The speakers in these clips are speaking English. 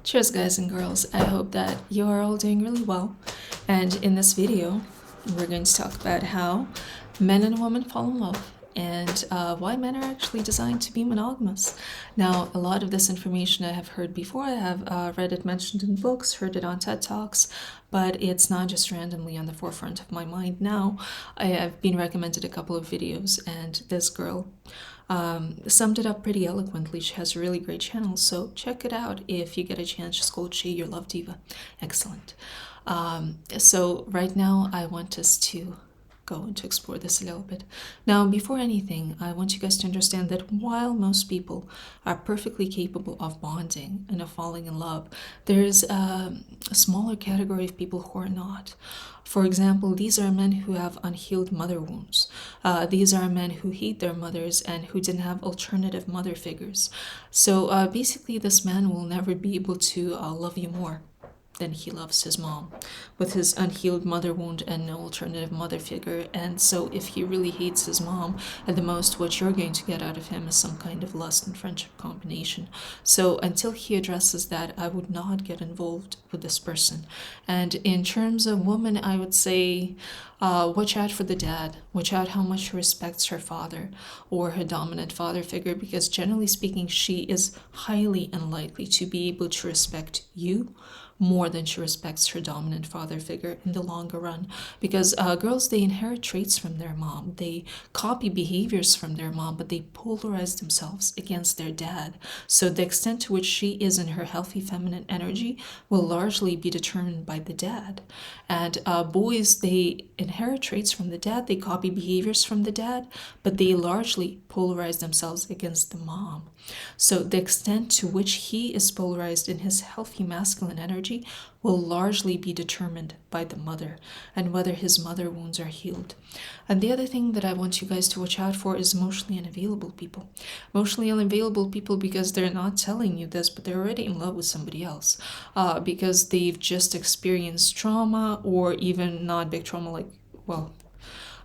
Cheers guys and girls, I hope that you are all doing really well, and in this video we're going to talk about how men and women fall in love and why men are actually designed to be monogamous. Now, a lot of this information I have heard before. I have read it mentioned in books, heard it on TED Talks, but it's not just randomly on the forefront of my mind now. I have been recommended a couple of videos, and this girl summed it up pretty eloquently. She has a really great channel, so check it out if you get a chance. Just called She Your Love Diva. Excellent. So right now I want us to go and to explore this a little bit. Now, before anything, I want you guys to understand that while most people are perfectly capable of bonding and of falling in love, there's a smaller category of people who are not. For example, these are men who have unhealed mother wounds. These are men who hate their mothers and who didn't have alternative mother figures. So basically, this man will never be able to love you more than he loves his mom, with his unhealed mother wound and no alternative mother figure. And so if he really hates his mom, at the most what you're going to get out of him is some kind of lust and friendship combination. So until he addresses that, I would not get involved with this person. And in terms of women, I would say watch out for the dad. Watch out how much she respects her father or her dominant father figure, because generally speaking, she is highly unlikely to be able to respect you more than she respects her dominant father figure in the longer run. Because girls, they inherit traits from their mom. They copy behaviors from their mom, but they polarize themselves against their dad. So the extent to which she is in her healthy feminine energy will largely be determined by the dad. And boys, they inherit traits from the dad, they copy behaviors from the dad, but they largely polarize themselves against the mom. So the extent to which he is polarized in his healthy masculine energy will largely be determined by the mother and whether his mother wounds are healed. And the other thing that I want you guys to watch out for is emotionally unavailable people. Emotionally unavailable people because they're not telling you this, but they're already in love with somebody else because they've just experienced trauma, or even not big trauma like, well,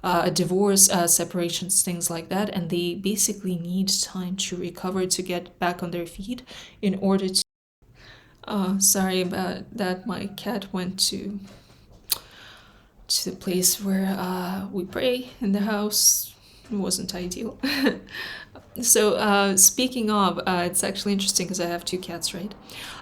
a divorce, separations, things like that, and they basically need time to recover, to get back on their feet in order to. Sorry about that. My cat went to the place where we pray in the house. It wasn't ideal. So speaking of, it's actually interesting because I have two cats, right?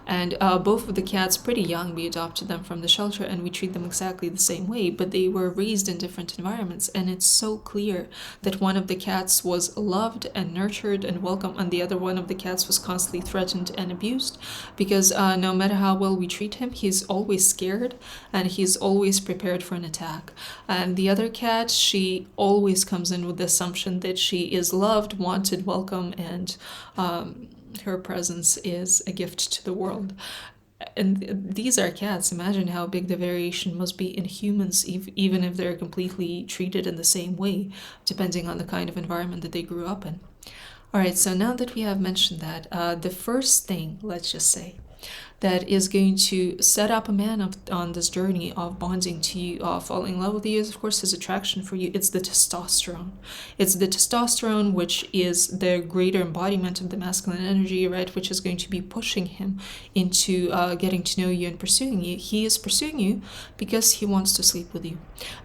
And both of the cats, pretty young, we adopted them from the shelter and we treat them exactly the same way, but they were raised in different environments. And it's so clear that one of the cats was loved and nurtured and welcome, and the other one of the cats was constantly threatened and abused, because no matter how well we treat him, he's always scared and he's always prepared for an attack. And the other cat, she always comes in with the assumption that she is loved, wanted, welcome, and her presence is a gift to the world. And these are cats. Imagine how big the variation must be in humans, even if they're completely treated in the same way, depending on the kind of environment that they grew up in. All right, so now that we have mentioned that, the first thing, let's just say, that is going to set up a man on this journey of bonding to you, falling in love with you, is of course his attraction for you. It's the testosterone. It's the testosterone, which is the greater embodiment of the masculine energy, right? Which is going to be pushing him into getting to know you and pursuing you. He is pursuing you because he wants to sleep with you.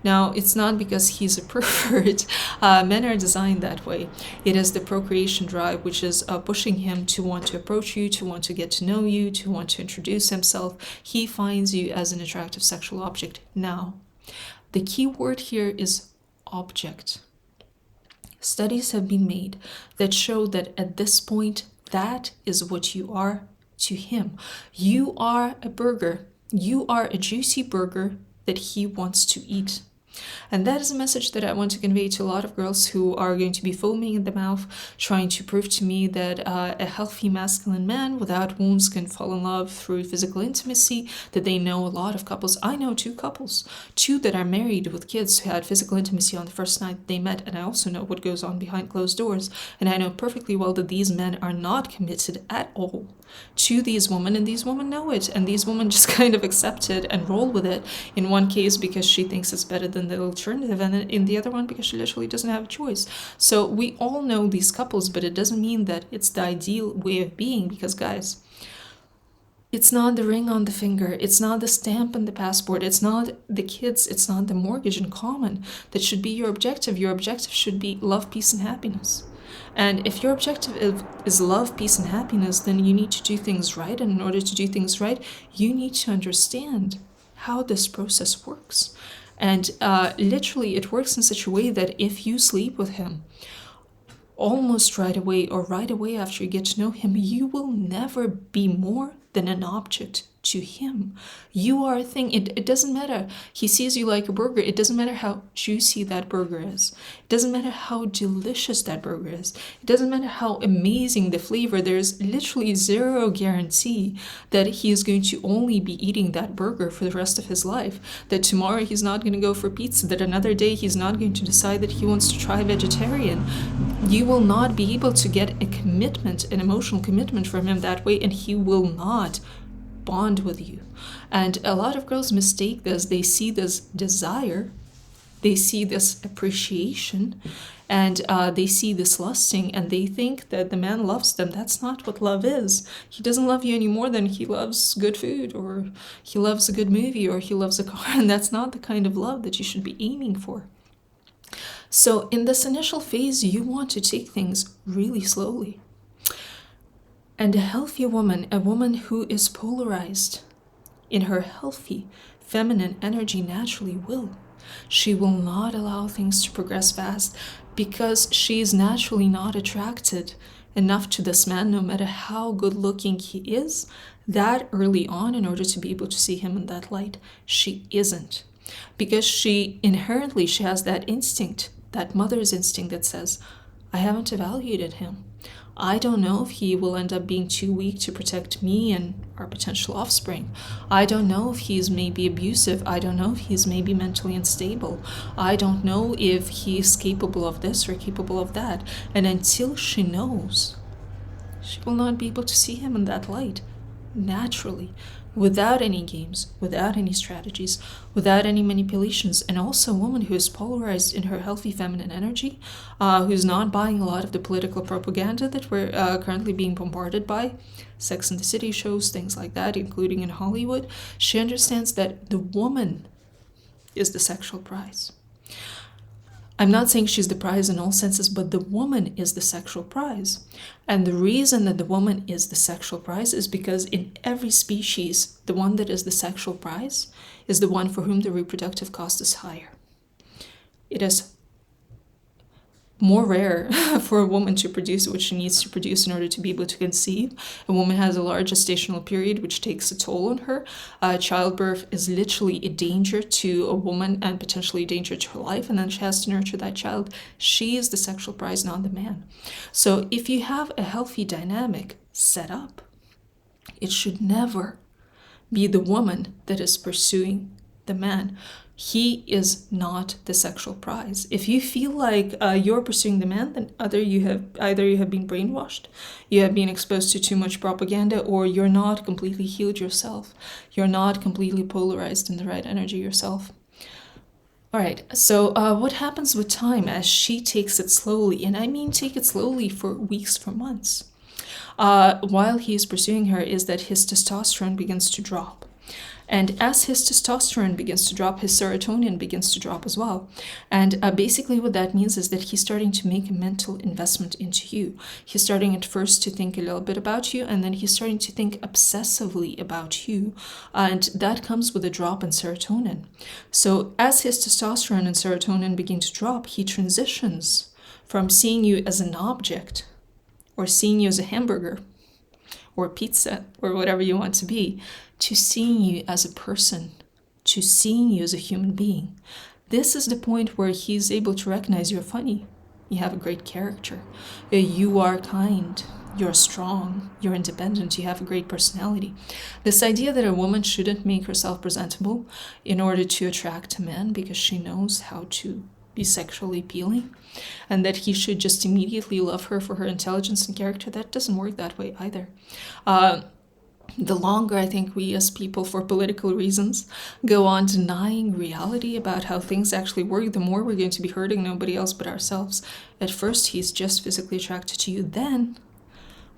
Now, it's not because he's a pervert. Men are designed that way. It is the procreation drive, which is pushing him to want to approach you, to want to get to know you, to want to introduce himself. He finds you as an attractive sexual object. Now, the key word here is object. Studies have been made that show that at this point, that is what you are to him. You are a burger. You are a juicy burger that he wants to eat. And that is a message that I want to convey to a lot of girls who are going to be foaming in the mouth, trying to prove to me that a healthy masculine man without wounds can fall in love through physical intimacy, that they know a lot of couples. I know two couples, two that are married with kids, who had physical intimacy on the first night they met, and I also know what goes on behind closed doors, and I know perfectly well that these men are not committed at all to these women, and these women know it, and these women just kind of accept it and roll with it, in one case because she thinks it's better than the alternative, and in the other one because she literally doesn't have a choice. So we all know these couples, but it doesn't mean that it's the ideal way of being, because guys, It's not the ring on the finger. It's not the stamp on the passport. It's not the kids. It's not the mortgage in common that should be your objective. Your objective should be love, peace, and happiness. And if your objective is love, peace, and happiness, then you need to do things right. And in order to do things right, you need to understand how this process works. And literally, it works in such a way that if you sleep with him almost right away or right away after you get to know him, you will never be more than an object to him. You are a thing. It doesn't matter. He sees you like a burger. It doesn't matter how juicy that burger is. It doesn't matter how delicious that burger is. It doesn't matter how amazing the flavor. There's literally zero guarantee that he is going to only be eating that burger for the rest of his life. That tomorrow he's not going to go for pizza. That another day he's not going to decide that he wants to try vegetarian. You will not be able to get a commitment, an emotional commitment from him that way, and he will not bond with you. And a lot of girls mistake this. They see this desire, they see this appreciation, and they see this lusting, and they think that the man loves them. That's not what love is. He doesn't love you any more than he loves good food, or he loves a good movie, or he loves a car, and that's not the kind of love that you should be aiming for. So in this initial phase, you want to take things really slowly. And a healthy woman, a woman who is polarized in her healthy feminine energy, naturally will. She will not allow things to progress fast because she is naturally not attracted enough to this man, no matter how good looking he is, that early on, in order to be able to see him in that light. She isn't. Because she has that instinct, that mother's instinct that says, I haven't evaluated him. I don't know if he will end up being too weak to protect me and our potential offspring. I don't know if he's maybe abusive. I don't know if he's maybe mentally unstable. I don't know if he's capable of this or capable of that. And until she knows, she will not be able to see him in that light, naturally, without any games, without any strategies, without any manipulations. And also a woman who is polarized in her healthy feminine energy, who's not buying a lot of the political propaganda that we're currently being bombarded by, Sex and the City shows, things like that, including in Hollywood. She understands that the woman is the sexual prize. I'm not saying she's the prize in all senses, but the woman is the sexual prize. And the reason that the woman is the sexual prize is because in every species, the one that is the sexual prize is the one for whom the reproductive cost is higher. It is more rare for a woman to produce what she needs to produce in order to be able to conceive. A woman has a large gestational period, which takes a toll on her. Childbirth is literally a danger to a woman and potentially a danger to her life, and then she has to nurture that child. She is the sexual prize, not the man. So if you have a healthy dynamic set up, it should never be the woman that is pursuing the man. He is not the sexual prize. If you feel like you're pursuing the man, then either you have been brainwashed, you have been exposed to too much propaganda, or you're not completely healed yourself. You're not completely polarized in the right energy yourself. All right, so what happens with time as she takes it slowly? And I mean take it slowly for weeks, for months. While he is pursuing her, is that his testosterone begins to drop. And as his testosterone begins to drop, his serotonin begins to drop as well. And basically what that means is that he's starting to make a mental investment into you. He's starting at first to think a little bit about you, and then he's starting to think obsessively about you. And that comes with a drop in serotonin. So as his testosterone and serotonin begin to drop, he transitions from seeing you as an object, or seeing you as a hamburger, or pizza, or whatever you want to be, to seeing you as a person, to seeing you as a human being. This is the point where he's able to recognize you're funny, you have a great character, you are kind, you're strong, you're independent, you have a great personality. This idea that a woman shouldn't make herself presentable in order to attract a man because she knows how to be sexually appealing, and that he should just immediately love her for her intelligence and character, that doesn't work that way either. The longer I think we as people, for political reasons, go on denying reality about how things actually work, the more we're going to be hurting nobody else but ourselves. At first, he's just physically attracted to you. Then,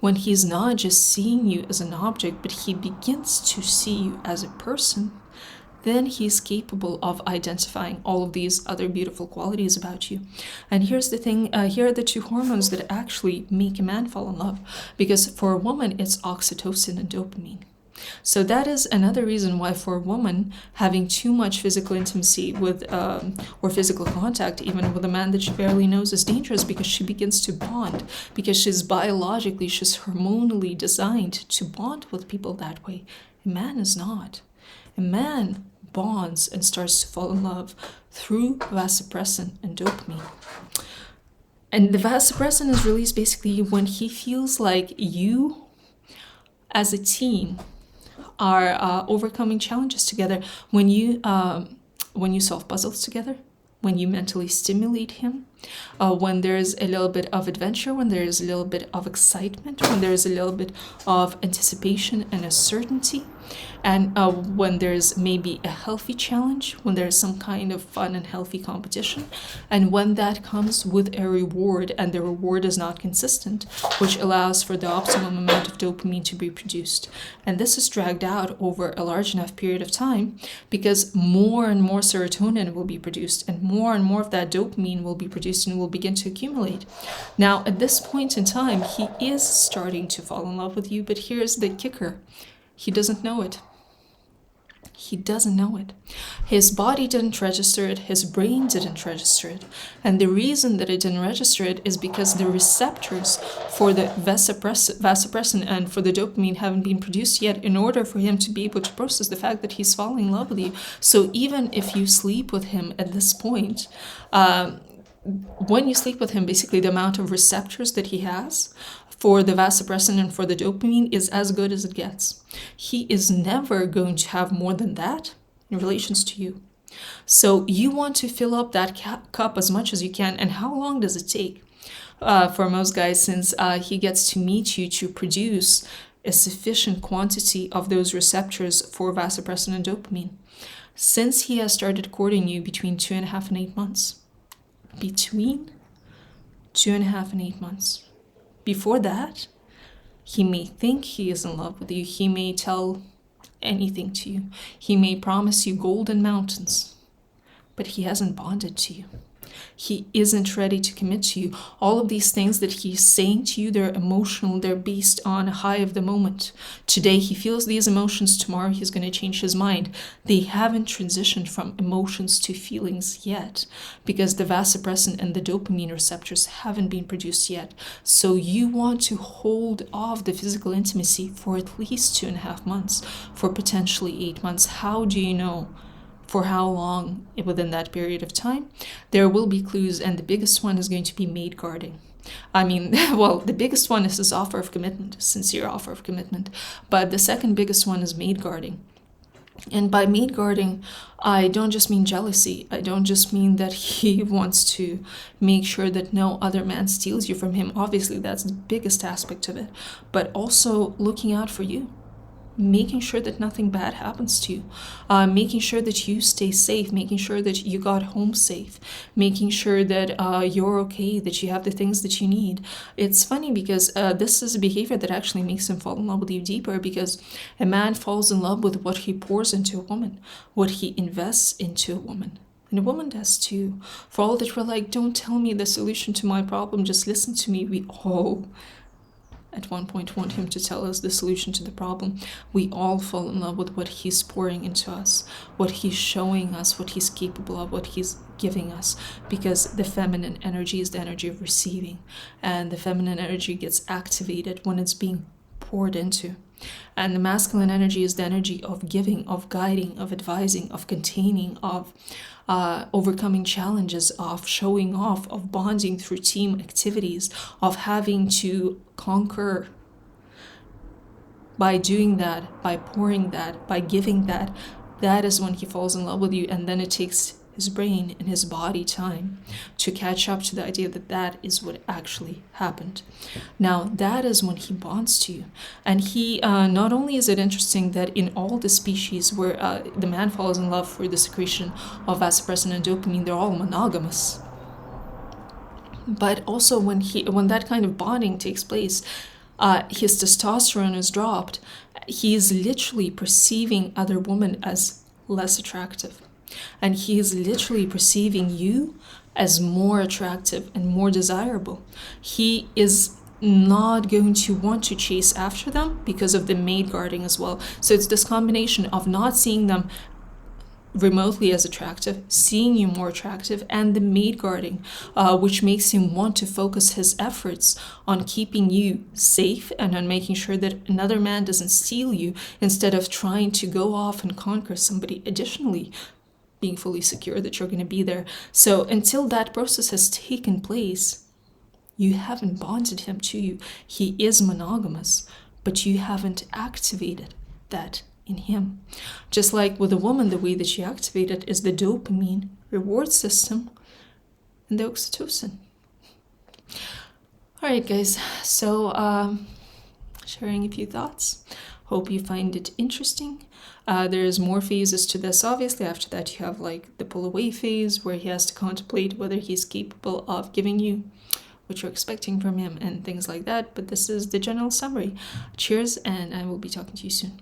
when he's not just seeing you as an object, but he begins to see you as a person, then he's capable of identifying all of these other beautiful qualities about you. And here's the thing, here are the two hormones that actually make a man fall in love. Because for a woman, it's oxytocin and dopamine. So that is another reason why for a woman, having too much physical intimacy with, or physical contact, even with a man that she barely knows, is dangerous, because she begins to bond, because she's hormonally designed to bond with people that way. A man is not. A man bonds and starts to fall in love through vasopressin and dopamine. And the vasopressin is released basically when he feels like you, as a team, are overcoming challenges together. When you solve puzzles together, when you mentally stimulate him, when there's a little bit of adventure, when there's a little bit of excitement, when there's a little bit of anticipation and a certainty, and when there's maybe a healthy challenge, when there's some kind of fun and healthy competition, and when that comes with a reward and the reward is not consistent, which allows for the optimum amount of dopamine to be produced. And this is dragged out over a large enough period of time, because more and more serotonin will be produced, and more of that dopamine will be produced and will begin to accumulate. Now, at this point in time, he is starting to fall in love with you, but here's the kicker. He doesn't know it. He doesn't know it. His body didn't register it. His brain didn't register it. And the reason that it didn't register it is because the receptors for the vasopressin and for the dopamine haven't been produced yet, in order for him to be able to process the fact that he's falling in love with you. So even if you sleep with him at this point, when you sleep with him, basically the amount of receptors that he has for the vasopressin and for the dopamine is as good as it gets. He is never going to have more than that in relations to you. So you want to fill up that cup as much as you can. And how long does it take for most guys, since he gets to meet you, to produce a sufficient quantity of those receptors for vasopressin and dopamine? Since he has started courting you, between 2.5 and 8 months. Between 2.5 and 8 months. Before that, he may think he is in love with you. He may tell anything to you. He may promise you golden mountains, but he hasn't bonded to you. He isn't ready to commit to you. All of these things that he's saying to you, they're emotional. They're based on a high of the moment. Today he feels these emotions. Tomorrow he's going to change his mind. They haven't transitioned from emotions to feelings yet, because the vasopressin and the dopamine receptors haven't been produced yet. So you want to hold off the physical intimacy for at least 2.5 months, for potentially 8 months. How do you know for how long within that period of time? There will be clues, and the biggest one is going to be maid guarding. I mean, well, the biggest one is his offer of commitment, sincere offer of commitment. But the second biggest one is maid guarding. And by maid guarding, I don't just mean jealousy. I don't just mean that he wants to make sure that no other man steals you from him. Obviously, that's the biggest aspect of it. But also looking out for you. Making sure that nothing bad happens to you, making sure that you stay safe, making sure that you got home safe, making sure that you're okay, that you have the things that you need. It's funny because this is a behavior that actually makes him fall in love with you deeper, because a man falls in love with what he pours into a woman, what he invests into a woman. And a woman does too. For all that we're like, don't tell me the solution to my problem, just listen to me. We all at one point want him to tell us the solution to the problem. We all fall in love with what he's pouring into us, what he's showing us, what he's capable of, what he's giving us, because the feminine energy is the energy of receiving, and the feminine energy gets activated when it's being poured into. And the masculine energy is the energy of giving, of guiding, of advising, of containing, of overcoming challenges, of showing off, of bonding through team activities, of having to conquer. By doing that, by pouring that, by giving that, that is when he falls in love with you. And then it takes his brain and his body time to catch up to the idea that that is what actually happened. Now, that is when he bonds to you. And he, not only is it interesting that in all the species where the man falls in love for the secretion of vasopressin and dopamine, they're all monogamous. But also when that kind of bonding takes place, his testosterone is dropped. He is literally perceiving other women as less attractive. And he is literally perceiving you as more attractive and more desirable. He is not going to want to chase after them because of the maid guarding as well. So it's this combination of not seeing them remotely as attractive, seeing you more attractive, and the maid guarding, which makes him want to focus his efforts on keeping you safe and on making sure that another man doesn't steal you, instead of trying to go off and conquer somebody additionally, being fully secure that you're going to be there. So until that process has taken place, you haven't bonded him to you. He is monogamous, but you haven't activated that in him. Just like with a woman, the way that she activated is the dopamine reward system and the oxytocin. All right, guys. So sharing a few thoughts. Hope you find it interesting. There's more phases to this. Obviously, after that, you have like the pull away phase where he has to contemplate whether he's capable of giving you what you're expecting from him and things like that. But this is the general summary. Cheers, and I will be talking to you soon.